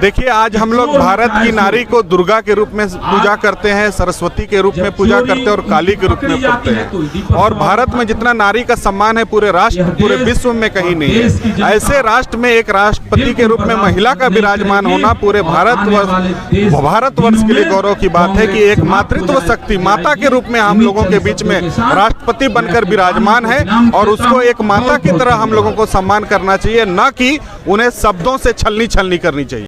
देखिए, आज हम लोग भारत की नारी को दुर्गा के रूप में पूजा करते हैं, सरस्वती के रूप में पूजा करते हैं और काली के रूप में पूजते हैं। और भारत में जितना नारी का सम्मान है पूरे राष्ट्र, पूरे विश्व में कहीं नहीं है। ऐसे राष्ट्र में एक राष्ट्रपति के रूप में महिला का विराजमान होना पूरे भारतवर्ष के लिए गौरव की बात है कि एक मातृत्व शक्ति माता के रूप में हम लोगों के बीच में राष्ट्रपति बनकर विराजमान है। और उसको एक माता की तरह हम लोगों को सम्मान करना चाहिए, न कि उन्हें शब्दों से छलनी करनी चाहिए।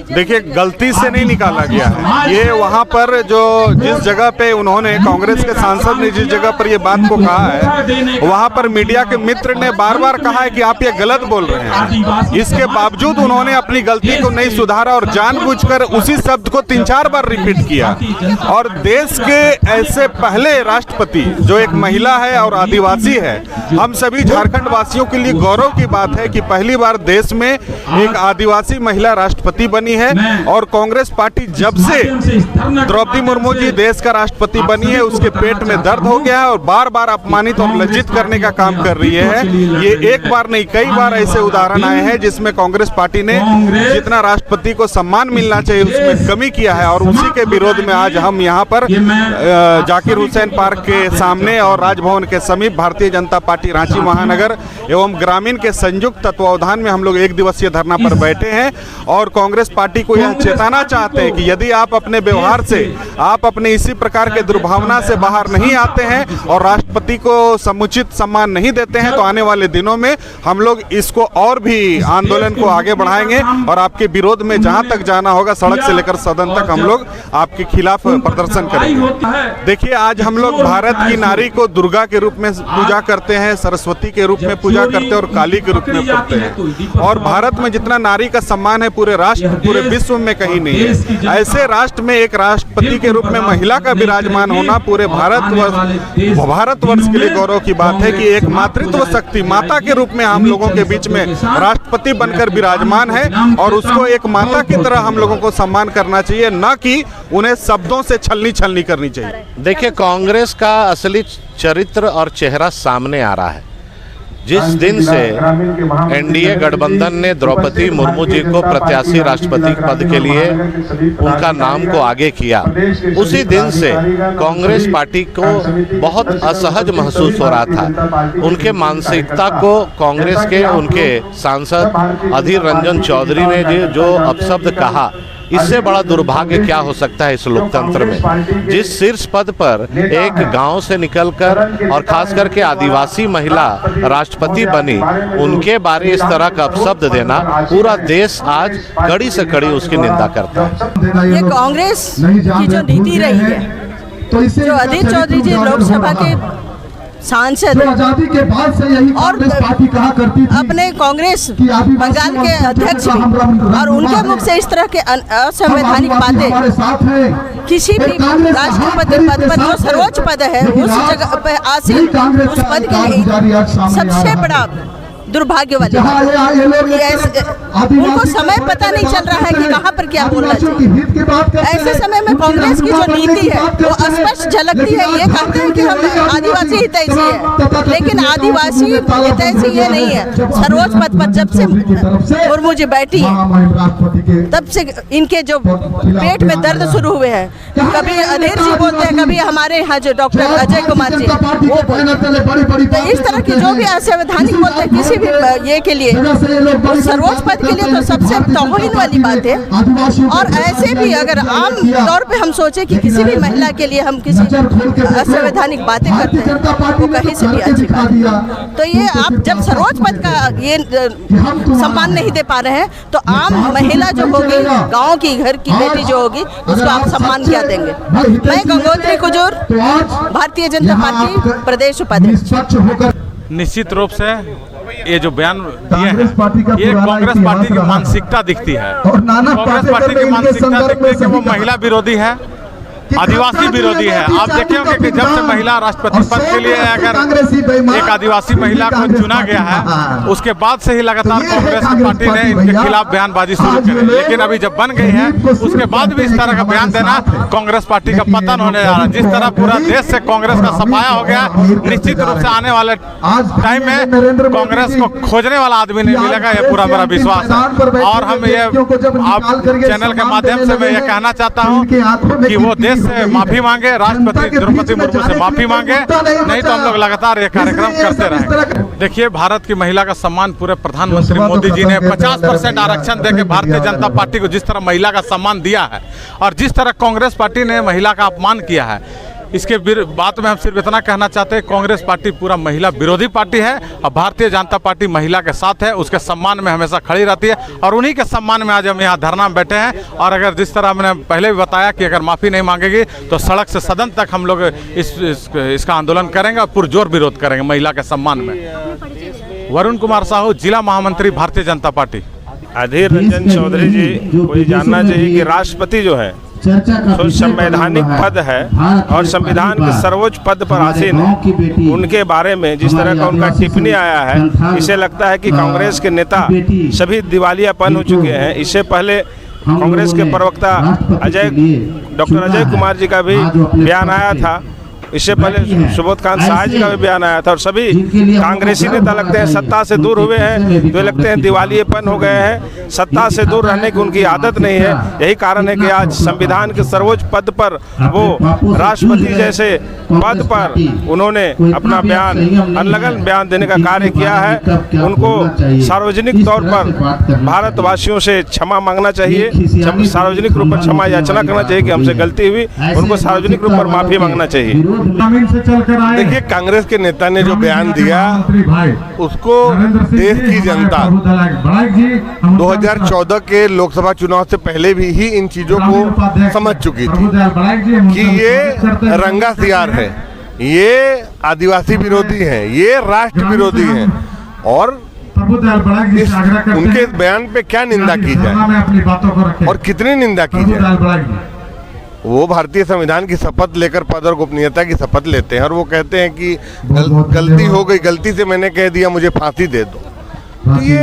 देखिए, गलती से नहीं निकाला गया है ये। वहाँ पर जो जिस जगह पे उन्होंने, कांग्रेस के सांसद ने जिस जगह पर ये बात को कहा है, वहाँ पर मीडिया के मित्र ने बार बार कहा है कि आप ये गलत बोल रहे हैं। इसके बावजूद उन्होंने अपनी गलती को नहीं सुधारा और जानबूझकर उसी शब्द को 3-4 बार रिपीट किया। और देश के ऐसे पहले राष्ट्रपति जो एक महिला है और आदिवासी है, हम सभी झारखंड वासियों के लिए गौरव की बात है कि पहली बार देश में एक आदिवासी महिला राष्ट्रपति बनी है। और कांग्रेस पार्टी जब से द्रौपदी मुर्मू जी देश का राष्ट्रपति बनी है, उसके पेट में दर्द हो गया है और बार बार अपमानित और लज्जित करने का काम कर रही है। ये एक बार नहीं, कई बार ऐसे उदाहरण आए हैं जिसमें कांग्रेस पार्टी ने जितना राष्ट्रपति को सम्मान मिलना चाहिए उसमें कमी किया है। और उसी के विरोध में आज हम यहाँ पर जाकिर हुसैन पार्क के सामने और राजभवन के समीप भारतीय जनता पार्टी रांची महानगर एवं ग्रामीण के संयुक्त तत्वावधान में हम लोग 1 दिवसीय धरना पर बैठे हैं। और कांग्रेस पार्टी को यह चेताना चाहते हैं कि यदि आप अपने व्यवहार से, आप अपने इसी प्रकार के दुर्भावना से बाहर नहीं आते हैं और राष्ट्रपति को समुचित सम्मान नहीं देते हैं, तो आने वाले दिनों में हम लोग इसको और भी आंदोलन को आगे बढ़ाएंगे और आपके विरोध में जहां तक जाना होगा, सड़क से लेकर सदन तक हम लोग आपके खिलाफ प्रदर्शन करेंगे। देखिए, आज हम लोग भारत की नारी को दुर्गा के रूप में पूजा करते हैं, सरस्वती के रूप में पूजा करते हैं और काली के रूप में पूजते हैं। और भारत में जितना नारी का सम्मान है पूरे राष्ट्र, पूरे विश्व में कहीं नहीं है। ऐसे राष्ट्र में एक राष्ट्रपति के रूप में महिला का विराजमान होना पूरे भारतवर्ष के लिए गौरव की बात है कि एक मातृत्व शक्ति माता के रूप में हम लोगों के बीच में राष्ट्रपति बनकर विराजमान है। और उसको एक माता की तरह हम लोगों को सम्मान करना चाहिए, न कि उन्हें शब्दों से छलनी करनी चाहिए। देखिए, कांग्रेस का असली चरित्र और चेहरा सामने आ रहा है। जिस दिन से एनडीए गठबंधन ने द्रौपदी मुर्मू जी को प्रत्याशी राष्ट्रपति पद के लिए उनका नाम को आगे किया, उसी दिन से कांग्रेस पार्टी को बहुत असहज महसूस हो रहा था। उनके मानसिकता को कांग्रेस के उनके सांसद अधीर रंजन चौधरी ने जो अपशब्द कहा, इससे बड़ा दुर्भाग्य क्या हो सकता है इस लोकतंत्र में। जिस शीर्ष पद पर एक गांव से निकलकर और खास करके आदिवासी महिला राष्ट्रपति बनी, उनके बारे इस तरह का अपशब्द देना, पूरा देश आज कड़ी से कड़ी उसकी निंदा करता है। ये कांग्रेस की जो नीति रही है, जो अधीर चौधरी जी लोकसभा के सांसद और अपने कांग्रेस बंगाल के अध्यक्ष और उनके मुख से इस तरह के असंवैधानिक बातें, किसी भी राष्ट्रपति पद पर जो सर्वोच्च पद है उस जगह पर आसीन, उस पद के लिए सबसे बड़ा दुर्भाग्य वाली उनको समय पता नहीं चल रहा है कि कहाँ पर क्या बोलना चाहिए। ऐसे समय में कांग्रेस की जो नीति है वो स्पष्ट झलकती है। ये कहते हैं कि हम आदिवासी हितैषी है, लेकिन आदिवासी हितैषी ये नहीं है। सर्वोच्च पद पर जब से मुर्मू जी बैठी है तब से इनके जो पेट में दर्द शुरू हुए हैं। कभी अधीर जी बोलते हैं, कभी हमारे यहाँ जो डॉक्टर अजय कुमार जी वो बोलते। तो इस तरह की जो भी असंवैधानिक बोलते हैं किसी ये के लिए, सर्वोच्च पद के लिए, तो सबसे तौहीन वाली बात है। और ऐसे भी अगर आम तौर पे हम सोचे कि किसी भी महिला के लिए हम किसी असंवैधानिक बातें करते हैं, वो कहीं से भी अच्छी बात है। तो ये आप जब सर्वोच्च पद का ये सम्मान नहीं दे पा रहे हैं, तो आम महिला जो होगी, गाँव की घर की बेटी जो होगी, उसको आप सम्मान क्या देंगे। मैं गंगोत्री कुजूर, भारतीय जनता पार्टी प्रदेश उपाध्यक्ष। निश्चित रूप से ये जो बयान दिए हैं, ये कांग्रेस पार्टी की मानसिकता दिखती है। कांग्रेस पार्टी की मानसिकता दिखती है कि वो महिला विरोधी है आदिवासी विरोधी है। आप देखे होंगे कि जब से महिला राष्ट्रपति पद के लिए अगर एक आदिवासी महिला को चुना गया है, उसके बाद से ही लगातार कांग्रेस पार्टी ने इनके खिलाफ बयानबाजी शुरू की। लेकिन अभी जब बन गई है, उसके बाद भी इस तरह का बयान देना कांग्रेस पार्टी का पतन होने जा रहा है। जिस तरह पूरा देश से कांग्रेस का सफाया हो गया, निश्चित रूप से आने वाले टाइम में कांग्रेस को खोजने वाला आदमी नहीं मिलेगा, ये पूरा मेरा विश्वास है। और हम ये आप चैनल के माध्यम से मैं ये कहना चाहता हूँ कि वो देश से माफी मांगे, राष्ट्रपति द्रौपदी मुर्मू से माफी मांगे, नहीं तो हम लोग लगातार ये कार्यक्रम करते रहेंगे। देखिए, भारत की महिला का सम्मान पूरे प्रधानमंत्री मोदी जी ने 50% आरक्षण देकर भारतीय जनता पार्टी को जिस तरह महिला का सम्मान दिया है और जिस तरह कांग्रेस पार्टी ने महिला का अपमान किया है, इसके बात में हम सिर्फ इतना कहना चाहते हैं, कांग्रेस पार्टी पूरा महिला विरोधी पार्टी है और भारतीय जनता पार्टी महिला के साथ है, उसके सम्मान में हमेशा खड़ी रहती है और उन्हीं के सम्मान में आज हम यहाँ धरना में बैठे हैं। और अगर जिस तरह मैंने पहले भी बताया कि अगर माफ़ी नहीं मांगेगी तो सड़क से सदन तक हम लोग इसका आंदोलन करेंगे और पुरजोर विरोध करेंगे महिला के सम्मान में। वरुण कुमार साहू, जिला महामंत्री, भारतीय जनता पार्टी। अधीर रंजन चौधरी जी को ये जानना चाहिए कि राष्ट्रपति जो है तो संवैधानिक पद है और संविधान के सर्वोच्च पद पर आसीन है। उनके बारे में जिस तरह का उनका टिप्पणी आया है, इसे लगता है कि कांग्रेस के नेता सभी दिवालियापन हो चुके हैं। इससे पहले कांग्रेस के प्रवक्ता डॉक्टर अजय कुमार जी का भी बयान आया था, इससे पहले सुबोध कांत शाह जी का भी बयान आया था और सभी कांग्रेसी नेता लगते हैं सत्ता से दूर हुए हैं, तो लगते हैं दिवालियेपन हो गए हैं। सत्ता से दूर रहने की उनकी आदत नहीं है। यही कारण है कि आज संविधान के सर्वोच्च पद पर वो राष्ट्रपति जैसे पद पर उन्होंने अपना बयान अनलगन बयान देने का कार्य किया है। उनको सार्वजनिक तौर पर भारतवासियों से क्षमा मांगना चाहिए, सार्वजनिक रूप पर क्षमा याचना करना चाहिए कि हमसे गलती हुई, उनको सार्वजनिक रूप पर माफी मांगना चाहिए। देखिए, कांग्रेस के नेता ने जो बयान दिया उसको देश की जनता 2014 के लोकसभा चुनाव से पहले भी ही इन चीजों को समझ चुकी थी कि ये रंगा सियार है, ये आदिवासी विरोधी हैं, ये राष्ट्र विरोधी हैं और उनके बयान पे क्या निंदा की जाए और कितनी निंदा की जाए। वो भारतीय संविधान की शपथ लेकर पद और गोपनीयता की शपथ लेते हैं और वो कहते हैं कि गलती हो गई, गलती से मैंने कह दिया, मुझे फांसी दे दो। तो ये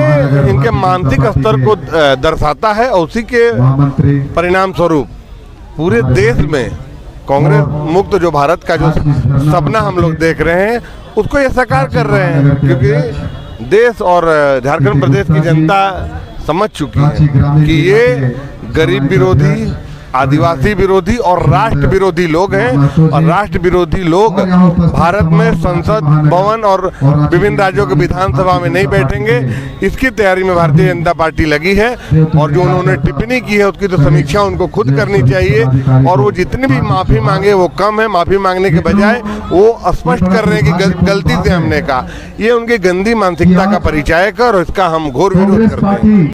इनके मानसिक स्तर को दर्शाता है और उसी के परिणाम स्वरूप पूरे देश में कांग्रेस मुक्त जो भारत का जो सपना हम लोग देख रहे हैं उसको ये साकार कर रहे हैं, क्योंकि देश और झारखंड प्रदेश की जनता समझ चुकी है कि ये गरीब विरोधी, आदिवासी विरोधी और राष्ट्र विरोधी लोग हैं और राष्ट्र विरोधी लोग भारत में संसद भवन और विभिन्न राज्यों के विधानसभा में नहीं बैठेंगे। इसकी तैयारी में भारतीय जनता पार्टी लगी है और जो उन्होंने टिप्पणी की है उसकी तो समीक्षा उनको खुद करनी चाहिए और वो जितनी भी माफी मांगे वो कम है। माफी मांगने के बजाय वो स्पष्ट कर रहे हैं कि गलती से हमने कहा। ये उनकी गंदी मानसिकता का परिचायक है और इसका हम घोर विरोध करते हैं।